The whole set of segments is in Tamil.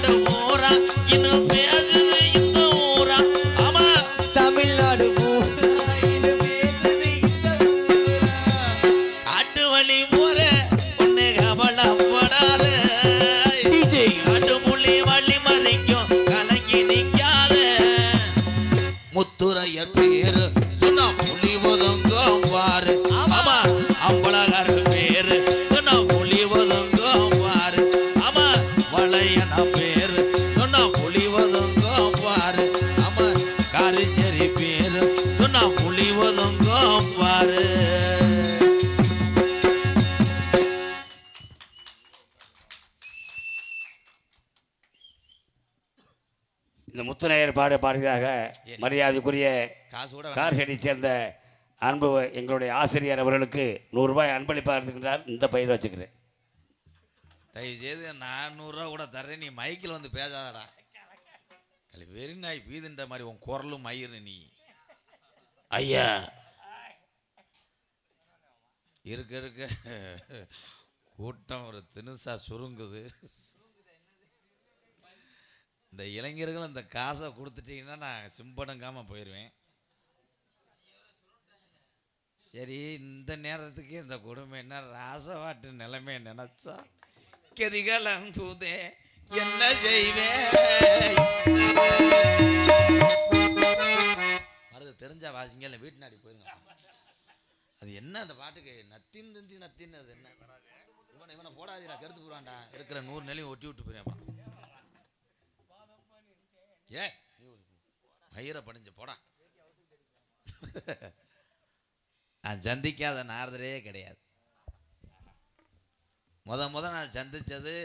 தமிழ்நாடு ஊரா இன்னும் பேசுது இந்த ஊரா ஆமா தமிழ்நாடு பூரா இது பேசுது இந்த ஊரா. காட்டு வழி போற பொண்ணு கவலைப்படாத டிஜே காட்டு புள்ளி வள்ளி மறைக்கும் கலங்கி நிக்காத முத்துரையர் பேரு சொன்னா புலி ஒதுங்கும் பாரு ஆமா அம்பலகர் பேரு சொன்னா புலி ஒதுங்கும் பாரு ஆமா வளையன பேரு சொன்னா புலி ஒதுங்கும் பாரு ஆமா காரிச்சேரி பேரு சொன்னா புலி ஒதுங்கும் பாரு. இந்த முத்துநேயர் பாடுகிறதாக மரியாதைக்குரிய காசு கூட கார்செடியை சேர்ந்த அன்பு எங்களுடைய ஆசிரியர் அவர்களுக்கு 100 ரூபாய் அன்பளிப்பாக இருக்கின்றார். இந்த பயிர் வச்சுக்கிறேன். தயவு செய்து 400 ரூபா கூட தர்றேன், நீ மைக்கில் வந்து பேசாதடா. வெறி நாய் பீதுன்ற மாதிரி உன் குரலும் மயிறு நீ ஐயா இருக்க இருக்க கூட்டம் ஒரு தினுசா சுருங்குது. இந்த இளைஞர்கள் இந்த காசை கொடுத்துட்டீங்கன்னா நான் சிம்படுங்காமல் போயிடுவேன். சரி, இந்த நேரத்துக்கு இந்த கொடுமை என்ன ராசவாட்டு நிலைமை நினைச்சா கதிகளே என்ன செய்வேன். மருது தெரிஞ்சா வாசிங்க, இல்லை வீட்டு நாடி போயிருங்க. அது என்ன அந்த பாட்டுக்கு நத்தின் தந்தி நத்தின் அது என்ன இவனை போடாதீரா கெடுத்து போடுவான்டா. இருக்கிற 100 நிலையும் ஒட்டி விட்டு போயிருப்பான். ஏ மயிரை படிஞ்ச போடா. நான் சந்திக்காத நாரதரே கிடையாது. முத நான் சந்திச்சது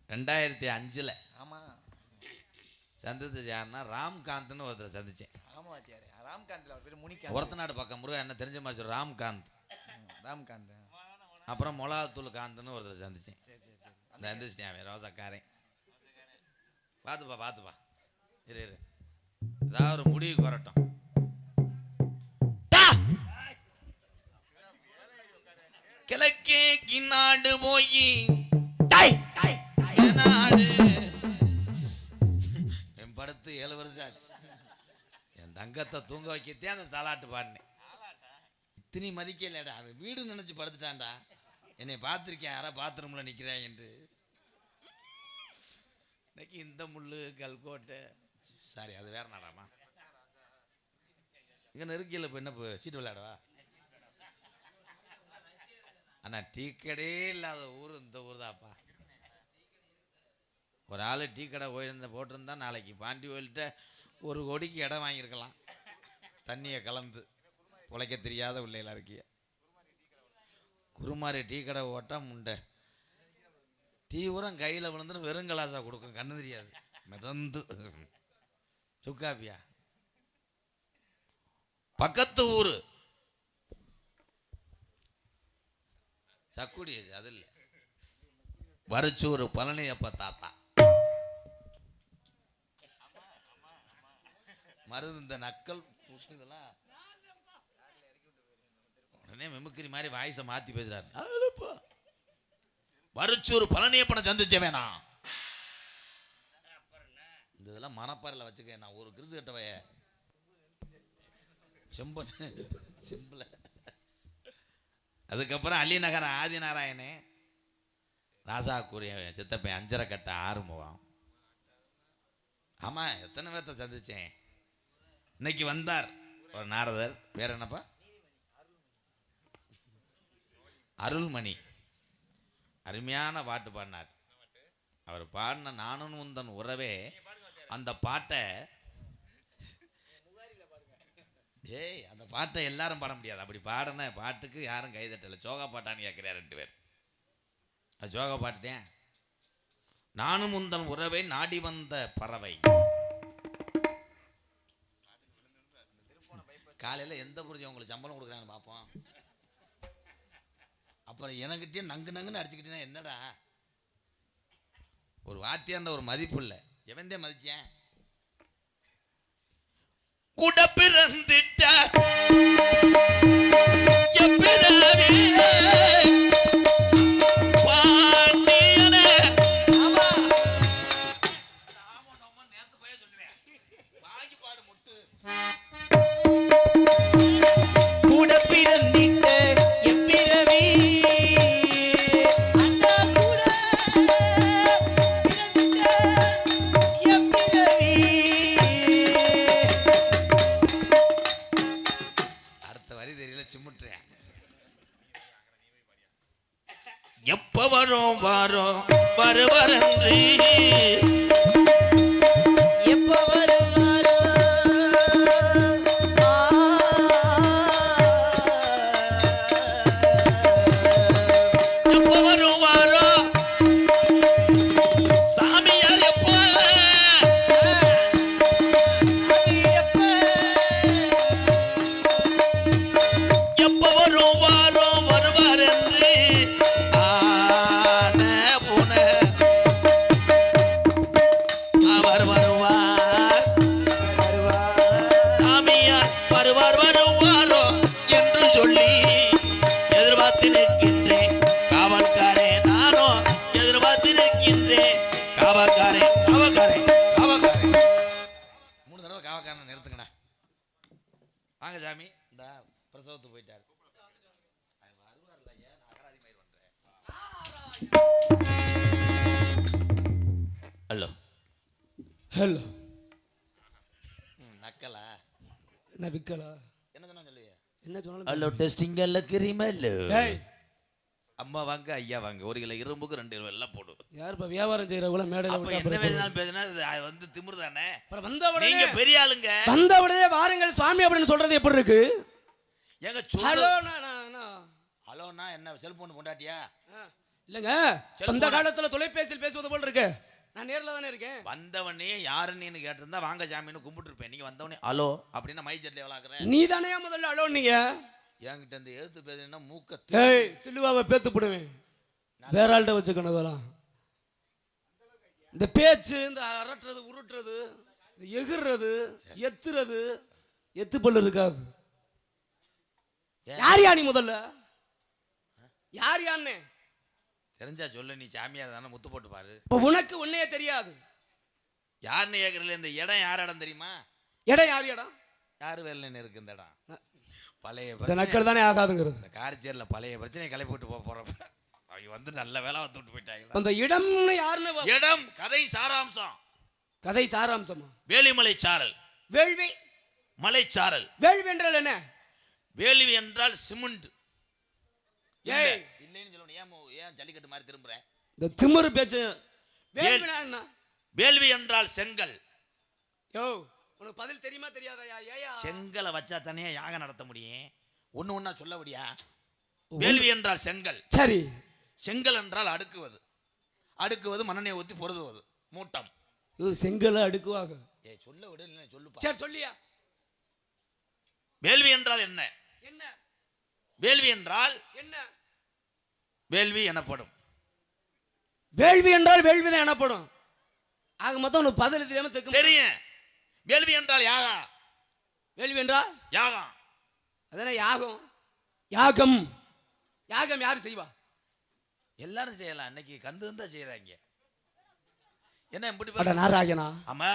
2005. ஆமாம், சந்திச்சது யாருன்னா ராம்காந்த்னு ஒருத்தர் சந்திச்சேன். ஆமாம் வாத்தியாரே, ராம்காந்த்ல அவர் பேர் முனிகாந்த். ஒருத்தநாடு பக்கம் முருகன் என்ன தெரிஞ்ச மாதிரி ராம்காந்த். ராம்காந்த். அப்புறம் மொளாத்தூள் காந்த்னு ஒருத்தர் சந்திச்சேன். சரி சரி சரி. சந்திச்சிட்டேன். ரோசக்காரன் பார்த்துப்பா இரு ஏதாவது ஒரு முடிவு குறட்டும். கிழக்கே கிநாடு போய் நாடு என் படுத்து 7 வருஷம் ஆச்சு. என் தங்கத்தை தூங்க வைக்கத்தே அந்த தாலாட்டு பாடினேன். இத்தனை மதிக்கலடா, அவன் வீடு நினைச்சு படுத்துட்டான்டா. என்னை பார்த்துருக்கேன், யாரா பாத்ரூம்ல நிற்கிறேன் என்று. இன்னைக்கு இந்த முள்ளு கல்கோட்டை சாரி அது வேற நாடாமா இங்கே நெருக்கியில் இப்போ என்ன சீட்டு விளையாடவா அண்ணா. டீ கடையே இல்லாத ஊர் இந்த ஊர் தான்ப்பா. ஒரு ஆள் டீ கடை போட்டிருந்தா நாளைக்கு பாண்டி கோயில்கிட்ட 1 கோடிக்கு இடம் வாங்கியிருக்கலாம். தண்ணியை கலந்து உழைக்க தெரியாத பிள்ளைகளா இருக்கிய. குருமாரி டீ கடை ஓட்டா முண்டை டீ ஊரம் கையில் விழுந்துன்னு வெறும் கலாசா கொடுக்கும், கண்ணு தெரியாது, மிதந்து சுக்காப்பியா. பக்கத்து ஊர் சக்குடி, அது இல்லை வரச்சூர் பழனியப்ப தாத்தா. மருது இந்த நக்கல் இதெல்லாம் உடனே மெமுக்கிரி மாதிரி வாய்ஸை மாற்றி பேசுறாரு. வரச்சூர் பழனியப்பனை சந்திச்ச வேணாம். இந்த இதெல்லாம் மனப்பாறையில் வச்சுக்க. நான் ஒரு கிருசு கட்டவைய செம்பன் சிம்பிள. அதுக்கப்புறம் அலிநகர ஆதிநாராயணே, ராசா கூறிய சித்தப்பன், 5.5 கட்ட ஆறுமுகம். ஆமாம், எத்தனை பேர்த்த சந்திச்சேன். இன்னைக்கு வந்தார் ஒரு நாரதர், வேற என்னப்பா அருள்மணி, அருமையான பாட்டு பாடினார். அவர் பாடின நானும் உந்தன் உறவே அந்த பாட்டை அந்த பாட்டை எல்லாரும் பாட முடியாது. அப்படி பாடின பாட்டுக்கு யாரும் கைதட்டலை. சோகா பாட்டான்னு கேட்குறாரு 2 பேர். அது சோகா பாட்டு தான். நானும் உந்தன் உறவை நாடி வந்த பறவை. காலையில் எந்த புரிஞ்சு உங்களுக்கு சம்பளம் கொடுக்குறாங்கன்னு பார்ப்போம். அப்புறம் எனக்கிட்டே நங்குன்னு அடிச்சுக்கிட்டேன்னா என்னடா, ஒரு வாத்தியார்ன்ற ஒரு மதிப்பு இல்லை. எவன்தே மதிச்சேன். கூட பிறந்துட்ட வாரோ வருவரன்றி எப்ப வருவாரோ எப்போ வருவாரோ சாமியார் எப்போ எப்போ வருவாரோ வருவாரன்றி ஆன புன அவர் வருவார் சாமியார் வருவார் வருவாரோ என்று சொல்லி எதிர்பார்த்து நிற்கின்றேன் காவல்காரே நானோ எதிர்பார்த்து நிற்கின்றேன் காவல்காரே காவல்காரே காவல்காரே 3 தடவை காவல்காரனை நிறுத்துங்கடா வாங்க சாமி இந்த பிரசவத்துக்கு போயிட்டாரு ஹலோ ஹலோ நக்கலா என்ன விக்கலா என்ன சொன்னா சொல்லுங்க என்ன சொன்னாலும் ஹலோ டெஸ்டிங் எல்லாம் கிரீமா ஹலோ ஏய் அம்மா வாங்க ஐயா வாங்க 1 கிலோ இரும்புக்கு 2 கிலோ எல்லாம் போடு யாருப்பா வியாபாரம் செய்யறவங்கள மேடையில அப்ப விட்டா என்ன அப்புறம் பேசினாலும் பேசினா அது வந்து திமிரு தானே அப்புறம் வந்த உடனே நீங்க பெரிய ஆளுங்க வந்த உடனே வாருங்கள் சுவாமி அப்படின்னு சொல்றது எப்படி இருக்கு எங்க ஹலோ ஹலோனா என்ன செல்போன் கொண்டாட்டியா இல்லங்க அந்த காலத்துல தொலைபேசியில் பேசுவது போல இருக்கு நான் நேர்ல தானே இருக்கேன் வந்தவனே யாருன்னு கேட்டிருந்தா வாங்க சாமின்னு கும்பிட்டு இருப்பேன் நீங்க வந்தவனே ஹலோ அப்படின்னா மைச்சட்ல எவ்வளவு நீ தானே முதல்ல ஹலோ நீங்க என்கிட்ட இந்த எழுத்து பேசுனா மூக்க ஏய் சிலுவாவை பேத்து போடுவேன் வேற ஆள்கிட்ட வச்சுக்கணும் இதெல்லாம் இந்த பேச்சு இந்த அரட்டுறது உருட்டுறது இந்த எகுறது எத்துறது எத்து பல்லு இருக்காது யார் யா நீ முதல்ல யார் யான்னு தெரிஞ்சா சொல்லு நீ சாமியார் தானே முத்து போட்டு பாரு இப்ப உனக்கு ஒன்னே தெரியாது யாருன்னு கேட்கறல இந்த இடம் யார் இடம் தெரியுமா இடம் யார் இடம் யாரு வேலைன்னு இருக்கு இந்த இடம் பழைய இந்த பிரச்சனை நக்கல் தானே ஆகாதுங்கிறது இந்த காரிச்சேரியில் பழைய பிரச்சனையை கிளப்பி விட்டு போறப்ப அவங்க வந்து நல்ல வேலை வந்து விட்டு போயிட்டாங்க அந்த இடம்னு யாருன்னு இடம் கதை சாராம்சம் கதை சாராம்சமா வேலிமலை சாரல் வேள்வி மலைச்சாரல் வேள்வி என்றால் என்ன வேள்வி என்றால் சிமெண்ட் ஏய் இல்லைன்னு சொல்லணும் ஏன் ஜல்லிக்கட்டு மாதிரி திரும்புற இந்த திமிரு பேச்சு வேள்வினா என்ன வேள்வி என்றால் செங்கல் யோ உனக்கு பதில் தெரியுமா தெரியாதயா ஏயா செங்கலை வச்சா தானே யாகம் நடத்த முடியும் ஒண்ணு ஒண்ணா சொல்ல முடியா வேள்வி என்றால் செங்கல் சரி செங்கல் என்றால் அடுக்குவது அடுக்குவது மண்ணெண்ணெய் ஊத்தி பொருதுவது மூட்டம் செங்கலை அடுக்குவாங்க ஏய் சொல்ல விட இல்லை சொல்லுப்பா சரி சொல்லியா வேள்வி என்றால் என்ன என்ன வேள்வி என்றால் என்ன வேள்வி எனப்படும் வேள்வி என்றால் வேள்விதான் எனப்படும் ஆக மொத்தம் உனக்கு பதில் தெரியாம தெரியும் வேள்வி என்றால் யாகம் வேள்வி என்றால் யாகம் அதானே யாகம் யாகம் யாகம் யாரு செய்வா எல்லாரும் செய்யலாம் இன்னைக்கு கந்து தான் செய்யறாங்க என்ன இப்படி நாராயணா ஆமா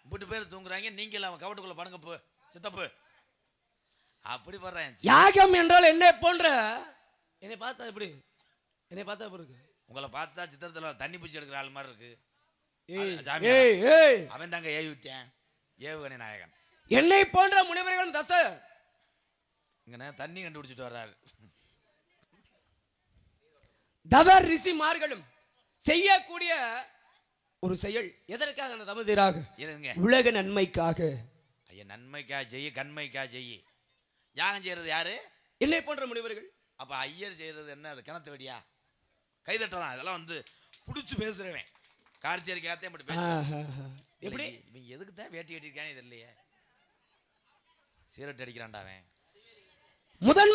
இப்படி பேர் தூங்குறாங்க நீங்க எல்லாம் கவட்டுக்குள்ள படுங்க போ சித்தப்பு அப்படி பண்றேன் யாகம் என்றால் என்ன போன்ற என்னை பார்த்தா எப்படி என்னை பார்த்தா எப்படி இருக்கு உங்களை பார்த்தா சித்திரத்துல தண்ணி பூச்சி எடுக்கிற ஆள் மாதிரி இருக்கு அவன் தாங்க ஏவி விட்டேன் ஏவுகணை நாயகன் என்னை போன்ற முனிவர்களும் தச இங்க தண்ணி கண்டுபிடிச்சிட்டு வர்றாரு தவ ரிஷிமார்களும் செய்யக்கூடிய ஒரு செயல் எதற்காக அந்த தவம் செய்யறாங்க உலக நன்மைக்காக ஐயா நன்மைக்கா செய்ய கண்மைக்கா செய்ய யாகம் செய்யறது யாரு என்னை போன்ற முனிவர்கள் அப்ப ஐயர் செய்யறது என்ன அது கிணத்து வெடியா கைதட்டலாம் இதெல்லாம் வந்து புடிச்சு பேசுறவன் கார்த்தியருக்கு ஏத்தே அப்படி எப்படி இவங்க எதுக்கு தான் வேட்டி கட்டிருக்கானே தெரியலையே சீரட் அடிக்கிறான்டா அவன்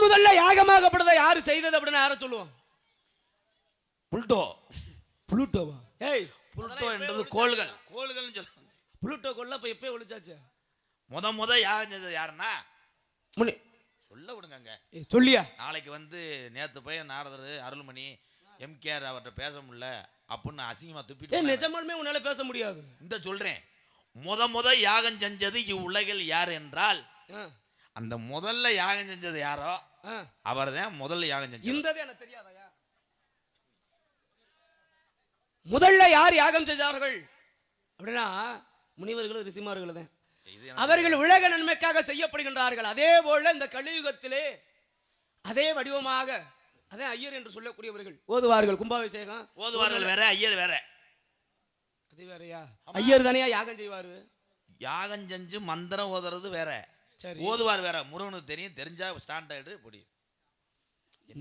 முதல்ல யாகமாகப்படுறத யாரு செய்தது அப்படின்னு யார சொல்லுவான் புல்டோ புளூட்டோவா ஏய் புல்டோ என்றது கோள்கள் கோள்கள்னு சொல்லுவாங்க புளூட்டோ கொல்ல இப்ப எப்பயே ஒளிச்சாச்சு முத யாகம் செஞ்சது யாருன்னா முனி சொல்ல விடுங்க சொல்லியா நாளைக்கு வந்து நேத்து போய் நாரதர் அருள்மணி எம்கேஆர் அவர்கிட்ட பேச முடியல அப்படின்னு அசிங்கமா துப்பிட்டு நிஜமாலுமே உன்னால பேச முடியாது இந்த சொல்றேன் முத யாகம் செஞ்சது இவ்வுலகில் யார் என்றால் அந்த முதல்ல யாகம் செஞ்சது யாரோ அவர் தான் முதல்ல யாகம் செஞ்சது இந்த எனக்கு தெரியாதயா முதல்ல யார் யாகம் செஞ்சார்கள் அப்படின்னா முனிவர்களும் ரிஷிமார்களும் தான் அவர்கள் உலக நன்மைக்காக செய்யப்படுகின்றார்கள் அதே போல இந்த கலியுகத்திலே அதே வடிவமாக அதே ஐயர் என்று சொல்லக்கூடியவர்கள் ஓதுவார்கள் கும்பாபிஷேகம் ஓதுவார்கள் வேற, ஐயர் வேற. அது வேறயா? ஐயர் தானே யாகம் செய்வாரு. யாகம் செஞ்சு மந்திரம் ஓதுறது வேற, சரி. ஓதுவார் வேற. முருகனுக்கு தெரியும், தெரிஞ்சா ஸ்டாண்டர்டு பொடி.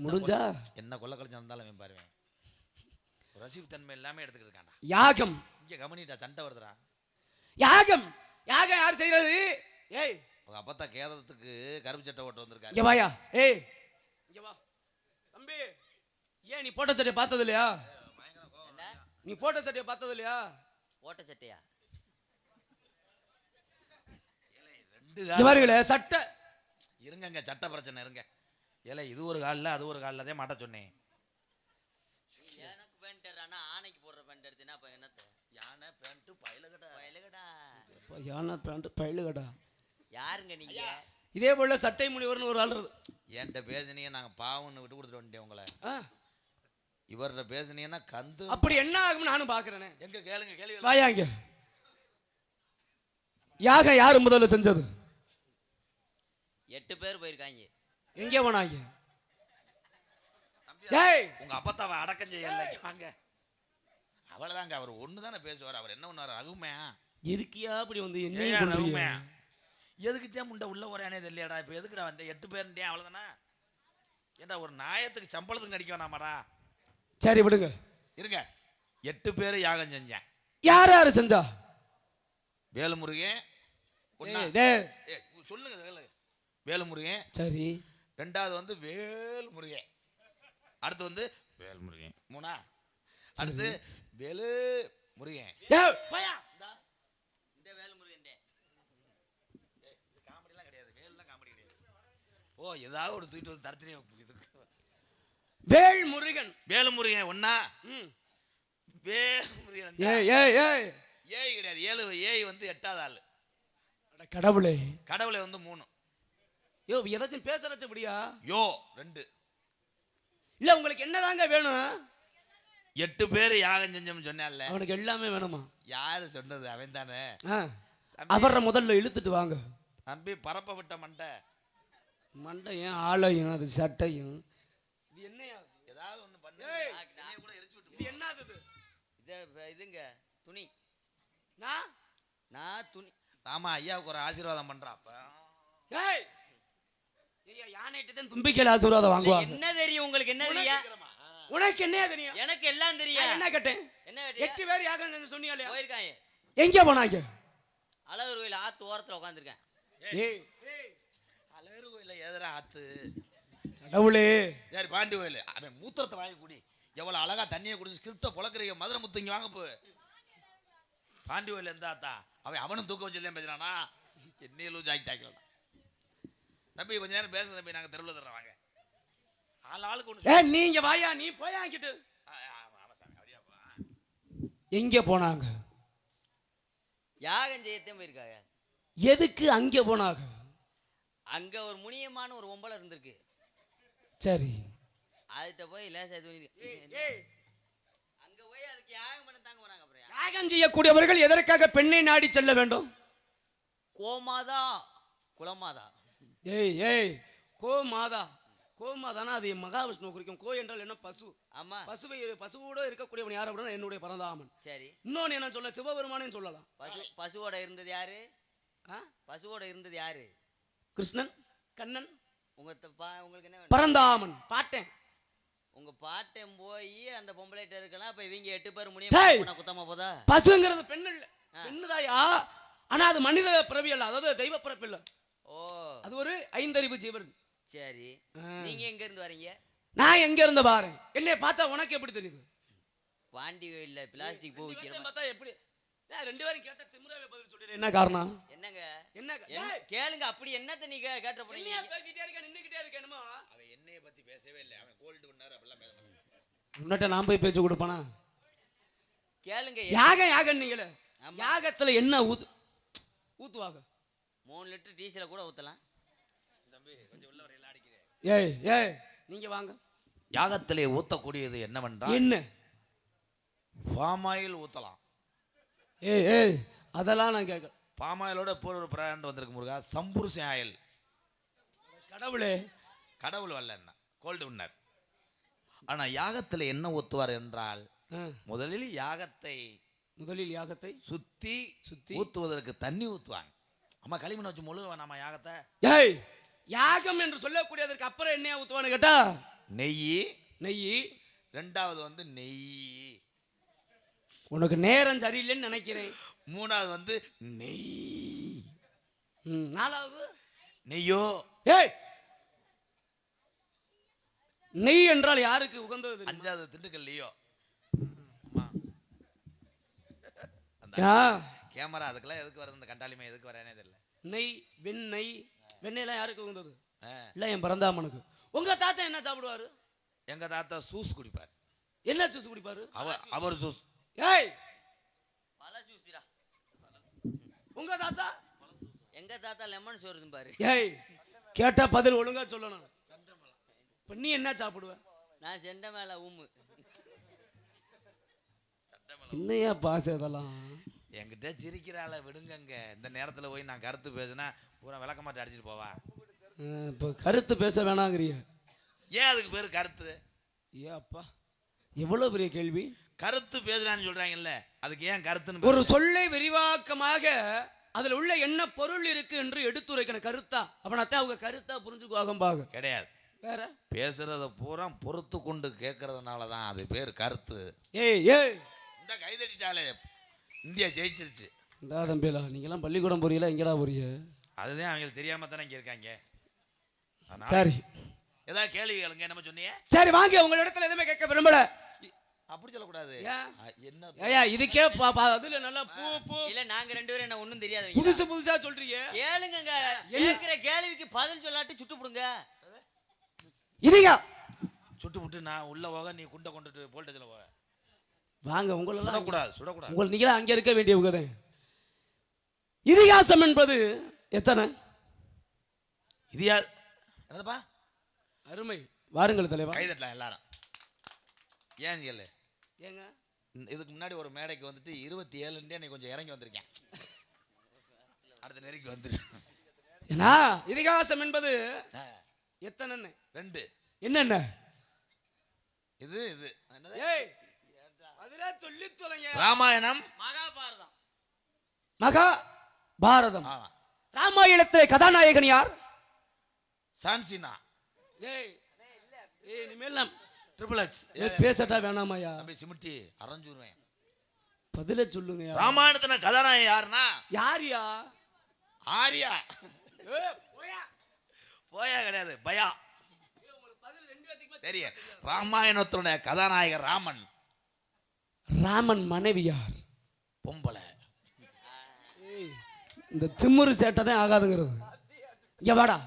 முடிஞ்சா என்ன கொள்ள கழிச்சு இருந்தாலும் பாருவேன், ரசிப்பு தன்மை எல்லாமே எடுத்துக்கிட்டு இருக்காண்டா. யாகம் இங்க கவனிட்டா, சண்டை வருதுடா. யாகம் யாகம் யார் செய்யறது? ஏய், உங்க அப்பத்தா கேதத்துக்கு கருப்பு சட்டை ஓட்டு வந்திருக்காரு. இங்க வாயா. ஏய், இங்க வா தம்பி. ஏன் நீ போட்ட சட்டையை பார்த்தது இல்லையா? நீ போட்ட சட்டையை பார்த்தது இல்லையா? ஓட்ட சட்டையா? இவர்களே சட்டை இருங்க, சட்ட பிரச்சனை இருங்க. ஏலே, இது ஒரு காலில் அது ஒரு காலில் தான் மாட்ட சொன்னேன். எனக்கு பேண்ட் ஆனா ஆணைக்கு போடுற பேண்ட் எடுத்தீங்கன்னா அப்ப என்னத்த? யானை பேண்ட்டு பயிலகடா. பயலுகடா. யானை பேண்ட் பயிலுகடா. யாருங்க நீங்க? இதே போல சட்டை முனிவர்னு ஒரு ஆள் என்கிட்ட பேசினீங்க, நாங்கள் பாவம்னு விட்டு கொடுத்துட்டு வந்துட்டேன் உங்களை. இவர்கிட்ட பேசினீங்கன்னா கந்து. அப்படி என்ன ஆகும் நானும் பாக்குறேனே. எங்க கேளுங்க, கேள்வி வாயாங்க. யாகம் யாரு முதல்ல செஞ்சது? 8 பேர் போயிருக்காங்க. எங்கே போனாங்க? ஏய், உங்க அப்பத்தாவை அடக்கம் செய்யல. வாங்க, அவ்வளவுதாங்க. அவர் ஒண்ணு தானே பேசுவார். அவர் என்ன பண்ணாரு? ரகுமையா எதுக்கியா அப்படி வந்து என்ன ரகுமையா எதுக்குத்தான் முண்டை உள்ள ஒரேனே தெரியலடா. இப்ப எதுக்குடா வந்த 8 பேருந்தே? அவ்வளவுதானா? ஏண்டா ஒரு நாயத்துக்கு சம்பளத்துக்கு நடிக்க வேணாமாடா? சரி விடுங்க, இருங்க. 8 பேர் யாகம் செஞ்சேன். யார் யாரு செஞ்சா? வேலுமுருகன். சொல்லுங்க கேளுங்க. வேலுமுருகன். சரி. ரெண்டாவது வந்து வேலுமுருகன். அடுத்து வந்து வேலுமுருகன். மூணா? அடுத்து வேலு முருகன். இந்த வேலுமுருகன் காமெடிலாம் கிடையாது, வேலுலாம் காமெடி கிடையாது. ஓ, ஏதாவது ஒரு தூக்கிட்டு வந்து தரத்தினே இதுக்கு. வேல்முருகன். வேலுமுருகன் ஒன்னா, வேலுமுருகன் ஏய் கிடையாது. 7 ஏய் வந்து 8வது ஆளு. கடவுளே, கடவுளை வந்து 3. யோ ஏதாச்சும் பேச வச்சபடியா? யோ 2. இல்ல உங்களுக்கு என்னதாங்க வேணும்? 8 பேர் யாகம் செஞ்சோம்னு சொன்னால. அவனுக்கு எல்லாமே வேணுமா? யாரு சொன்னது? அவன் தானே. அவரை முதல்ல இழுத்துட்டு வாங்க. தம்பி, பரப்ப விட்ட மண்டை மண்டையும் ஆளையும் அது சட்டையும் இது என்னையா? ஏதாவது ஒண்ணு பண்ணு. கூட எரிச்சு விட்டு. இது என்னது? இதுங்க துணி. நான் துணி. ஆமா, ஐயாவுக்கு ஒரு ஆசீர்வாதம் பண்றான். அப்ப ஏய், ஐயா யானைட்ட தான் தும்பிக்கையில ஆசீர்வாதம் வாங்குவாங்க. என்ன தெரியும் உங்களுக்கு? என்ன தெரியும்? உனக்கு என்ன தெரியும்? எனக்கு எல்லாம் தெரியும். என்ன கேட்டேன்? என்ன கேட்டீங்க? 8 பேர் யாகம் சொன்னீங்களே, போயிருக்காங்க. எங்க போனாங்க? அழகர் கோயில் ஆத்து ஓரத்துல உட்கார்ந்திருக்கேன். ஏய், அழகர் கோயில எதிரா ஆத்து. கடவுளே. சரி, பாண்டி கோயில். அவன் மூத்திரத்தை வாங்கி குடி. எவ்வளவு அழகா தண்ணியை குடிச்சு ஸ்கிரிப்ட பொழக்கிறீங்க. மதுரை முத்து இங்க வாங்க போ. பாண்டி கோயில் எந்த ஆத்தா? அவனும் தூக்க வச்சுதான் பேசுறானா? என்னையும் லூஸ் ஆகிட்டாங்க. தம்பி கொஞ்ச நேரம் பேசுங்க தம்பி, நாங்க தெருவில் தர்றோம். வாங்க, ஆளுக்கு ஒன்று. நீங்க வாயா, நீ போயாங்கிட்டு. எங்க போனாங்க? யாகம் செய்யத்தான் போயிருக்காங்க. எதுக்கு அங்க போனாங்க? அங்க ஒரு முனியமான ஒரு ஒம்பளை இருந்திருக்கு. சரி, அதுகிட்ட போய் லேசா அங்க போய் அதுக்கு யாகம் பண்ண தாங்க போனாங்க. அப்புறம் யாகம் செய்யக்கூடியவர்கள் எதற்காக பெண்ணை நாடி செல்ல வேண்டும்? கோமாதா குலமாதா. ஏய், கோமாதா. கோமாதானா அது மகாவிஷ்ணு குறிக்கும். கோ என்றால் என்ன? பசு. ஆமா, பசுவோட இருக்கக்கூடியவன் யார் அப்படின்னா என்னுடைய பரந்தாமன். சரி. இன்னொன்னு என்ன சொல்ல? சிவபெருமானு சொல்லலாம். பசுவோட இருந்தது யாரு? பசுவோட இருந்தது யாரு? கிருஷ்ணன், கண்ணன். உங்களுக்கு என்ன வேணும்? பரந்தாமன் பாட்டேன். உங்க பாட்டன் போய் அந்த பொம்பளைட்ட இருக்கலாம். அப்ப இவங்க 8 பேர் முடியும் குத்தமா போதா? பசுங்கிறது பெண் இல்ல, பெண்ணுதாயா. ஆனா அது மனித பிறவி அல்ல, அதாவது தெய்வ பிறப்பு இல்ல. ஓ, அது ஒரு 5 அறிவு ஜீவன். சரி. நீங்க எங்க இருந்து வரீங்க? நான் எங்க இருந்து பாறேன். என்னைய பார்த்தா உனக்கு எப்படி தெரியுது? பாண்டி கோயில்ல பிளாஸ்டிக் பூ விக்கிறேன். பார்த்தா எப்படி? நான் 2 பேரும் கேட்ட திமிராவே பதில் சொல்றேன். என்ன காரணம்? என்னங்க? என்ன கேளுங்க. அப்படி என்னத்த நீங்க கேட்ட போறீங்க? நீ பேசிட்டே இருக்க, நின்னுக்கிட்டே இருக்க. என்னமோ அவன் என்னைய பத்தி பேசவே இல்லை. அவன் கோல்ட் வின்னர் அப்படிலாம் பேச. உன்னட்ட நான் போய் பேச்சு கொடுப்பானா? கேளுங்க. யாகம் நீங்களே. யாகத்துல என்ன ஊத்துவாங்க? 3 லிட்டர் டீசல கூட ஊத்தலாம். தம்பி கொஞ்சம் உள்ள வரையில அடிக்கிறேன். ஏய் நீங்க வாங்க. யாகத்திலே ஊத்தக்கூடியது என்னவென்றால் என்ன? பாம் ஆயில் ஊத்தலாம். ஏய் அதெல்லாம் நான் கேட்க. பாம் ஆயிலோட ஒரு பிராண்ட் வந்திருக்கு முருகா, சம்புருஷன் ஆயில். கடவுளே, கடவுள் வரல, என்ன கோல்டு வின்னர். ஆனா யாகத்துல என்ன ஊத்துவார் என்றால் ஆ, முதலில் யாகத்தை முதலில் யாகத்தை சுத்தி சுத்தி ஊத்துவதற்கு தண்ணி ஊத்துவாங்க. அம்மா களிமண் வச்சு முழுவ நம்ம யாகத்தை ஏய் யாகம் என்று சொல்லக்கூடியதற்கு அப்புறம் என்ன ஊத்துவான்னு கேட்டா நெய், நெய். ரெண்டாவது வந்து நெய், உனக்கு நேரம் சரியில்லைன்னு நினைக்கிறேன். மூணாவது வந்து நெய், நாலாவது நெய்யோ. ஏய் நெய் என்றால் யாருக்கு உகந்தது தெரியுமா? அஞ்சாவது திண்டுக்கல்லையோ. அம்மா அந்த ஆ, கேமரா அதுக்கெல்லாம் எதுக்கு வருது, இந்த கண்டாலிமே எதுக்கு வரேனே தெரியல. நெய், வெண்ணெய். வெண்ணெய்லாம் யாருக்கு உகந்தது? ஆ, இல்ல என் பரந்தாமனுக்கு. உங்க தாத்தா என்ன சாப்பிடுவாரு? எங்க தாத்தா ஜூஸ் குடிப்பார். என்ன ஜூஸ் குடிப்பாரு? அவர் ஜூஸ். ஏய் பல ஜூஸ்ரா. உங்க தாத்தா? எங்க தாத்தா லெமன் சோறு பாரு. ஏய் கேட்டா பதில் ஒழுங்கா சொல்லணும். இப்ப நீ என்ன சாப்பிடுவ? நான் செண்ட மேல ஊமு. என்னையா பாச இதெல்லாம்? என்கிட்ட சிரிக்கிறாள விடுங்கங்க. இந்த நேரத்துல போய் நான் கருத்து பேசினா பூரா விளக்கமாட்டு அடிச்சிட்டு போவா. இப்போ கருத்து பேச வேணாங்கிறிய? ஏன் அதுக்கு பேரு கருத்து? ஏ அப்பா எவ்வளவு பெரிய கேள்வி. கருத்து பேசுறான்னு சொல்றாங்கல்ல, அதுக்கு ஏன் கருத்துன்னு ஒரு பேரு? சொல்லை விரிவாக்கமாக அதுல உள்ள என்ன பொருள் இருக்கு என்று எடுத்துரைக்கணும் கருத்தா. அப்பனாத்தான் அவங்க கருத்தா புரிஞ்சுக்குவாங்க. கிடையாது. வேற பேசுறத பூரா பொறுத்து கொண்டு கேட்கறதுனால தான் அது பேர் கருத்து. ஏய் ஏய் இந்த கைதட்டிட்டாலே இந்தியா ஜெயிச்சிருச்சு. இந்த தம்பிலா நீங்கெல்லாம் பள்ளிக்கூடம் போறீங்களா? எங்கடா போறீங்க? அதுதான் அவங்களுக்கு தெரியாம தானே இங்க இருக்காங்க. சரி ஏதாவது கேள்வி கேளுங்க. என்ன சொன்னீங்க? சரி வாங்க, உங்க இடத்துல எதுவுமே கேட்க விரும்பல. அப்படி சொல்லக்கூடாது. என்ன ஏயா இதுக்கே அதுல நல்லா பூ பூ இல்ல நாங்க ரெண்டு பேரும் என்ன ஒண்ணும் தெரியாது. புதுசு புதுசா சொல்றீங்க. கேளுங்க. கேக்குற கேள்விக்கு பதில் சொல்லாட்டி சுட்டு புடுங்க. இதுயா சுட்டு விட்டு நான் உள்ள போக, நீ குண்டை கொண்டுட்டு போல்டேஜ்ல போக. வாங்க உங்களெல்லாம் சுடக்கூடாது, சுடக்கூடாது. உங்கள் நீங்களா அங்க இருக்க வேண்டியவங்க தான். இதிகாசம் என்பது எத்தனை? இதியா என்னதுப்பா? அருமை. வாருங்கள் தலைவா. கைதட்டலாம் எல்லாரும். ஏன் கேளு. ஏங்க இதுக்கு முன்னாடி ஒரு மேடைக்கு வந்துட்டு 27 நீ கொஞ்சம் இறங்கி வந்திருக்கேன். அடுத்த நெருக்கி வந்துரு. ஏன்னா இதிகாசம் என்பது எத்தனை? 2. என்னென்ன? இது இது என்னது? ஏய் அதெல்லாம் சொல்லி தொலைங்க. ராமாயணம், மகாபாரதம். மகாபாரதம். ஆமா. ராமாயணத்திலே கதாநாயகன் யார்? சான்சினா. ஏய் ஏய் இனிமேல் நான் ட்ரிபிள் எக்ஸ் பேசட்டா வேணாமாயா? தம்பி சிமிட்டி அரைஞ்சுருவேன். பதில சொல்லுங்க. ராமாயணத்துல கதாநாயகன் யாருன்னா யாரியா? ஆரியா. ஏய் போயா. போயா கிடையாது, பயா. தெரியும். ராமாயணத்தோட கதாநாயகர் ராமன். ராமன் மனைவி யார்? பொம்பளை. ஏய் இந்த திமிரு சேட்டை தான் ஆகாதுங்கிறது. இங்க வாடா.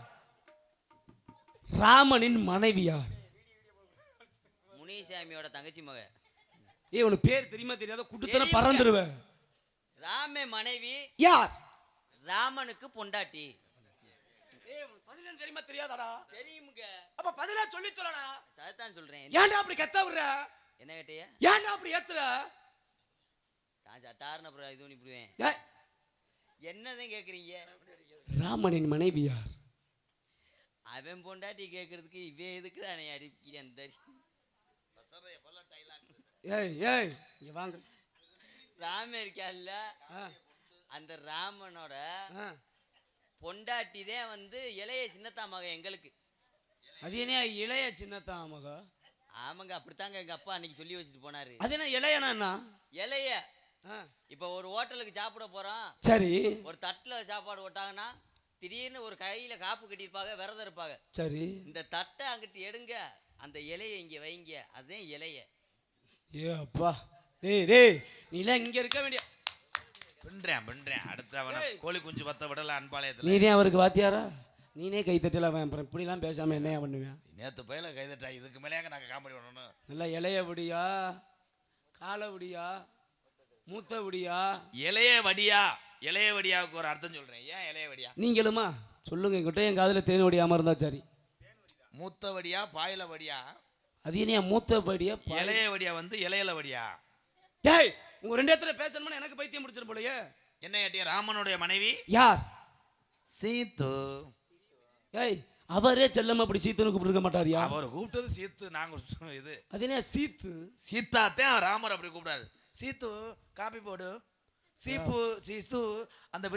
ராமனின் மனைவி யார்? முனிசாமியோட தங்கச்சி மக. ஏய் உனக்கு பேர் தெரியுமா தெரியாத? குட்டுத்தன பறந்துருவேன். ராமே மனைவி யார்? ராமனுக்கு பொண்டாட்டி. ஏய் உனக்கு பதில் தெரியுமா தெரியாதாடா? தெரியுமுங்க. அப்ப பதிலா சொல்லி சொல்லடா. அதான் சொல்றேன். ஏன்டா அப்படி கத்த விடுற? என்ன கேட்டியா? ஏன்டா அப்படி ஏத்துற? நான் சட்டார்னு அப்புறம் இது பண்ணி விடுவேன். ஏய் என்னதான் கேக்குறீங்க? ராமனின் மனைவி யார்? அவன் பொண்டாட்டி கேட்கறதுக்கு இவன் எதுக்கு தானே அடிக்கிறேன்? ஏய் ஏய் இங்க வாங்க. ராமன் இருக்கான்ல, அந்த ராமனோட பொண்டாட்டி தான் வந்து இளைய சின்னத்தா மக எங்களுக்கு. அது என்ன இளைய சின்னத்தா மக? ஆமாங்க, அப்படித்தாங்க எங்க அப்பா அன்னைக்கு சொல்லி வச்சுட்டு போனாரு. அது என்ன இளையனா என்ன? இளைய இப்ப ஒரு ஹோட்டலுக்கு சாப்பிட போறோம். சரி. ஒரு தட்டுல சாப்பாடு போட்டாங்கன்னா திடீர்னு ஒரு கையில காப்பு கட்டியிருப்பாங்க, விரதம் இருப்பாங்க. சரி. இந்த தட்டை அங்கிட்டு எடுங்க, அந்த இலைய இங்க வைங்க, அதுதான் இலைய. ஏ அப்பா. டேய் டேய் நீ எல்லாம் இங்க இருக்க வேண்டிய. பின்றேன் அடுத்து அவனை கோழி குஞ்சு பத்த விடல அன்பாளையத்துல. நீதே அவருக்கு வாத்தியாரா? நீனே கை தட்டல. அவன் அப்புறம் இப்படிலாம் பேசாம என்னையா பண்ணுவேன்? நேத்து பயில கைதட்டா. இதுக்கு மேலேயாங்க நாங்கள் காமெடி பண்ணணும். நல்லா இளைய விடியா, காலை விடியா, மூத்த விடியா? இளைய வடியா. இளைய வடியாவுக்கு ஒரு அர்த்தம் சொல்றேன். ஏன் இளைய வடியா? நீங்களுமா சொல்லுங்க. என்கிட்ட என் காதுல தேன் வடியாம இருந்தா சரி. மூத்த வடியா பாயில வடியா? அது என்ன மூத்த படியா? இளைய வடியா வந்து இளையல வடியா? டேய் உங்க ரெண்டு இடத்துல பேசணும்னா எனக்கு பைத்தியம் முடிச்சிரு போலயே. என்ன கேட்டியா? ராமனுடைய மனைவி யார்? சீத்து. ஏய் அவரே செல்லம்மா அப்படி சீத்துன்னு கூப்பிட்டுருக்க மாட்டாரியா? அவர் கூப்பிட்டது சீத்து, நாங்க இது அது என்ன சீத்து? சீத்தாத்தான் ராமர் அப்படி கூப்பிடாரு. சீத்து காப்பி போடு, சீப்பு சீத்து அந்த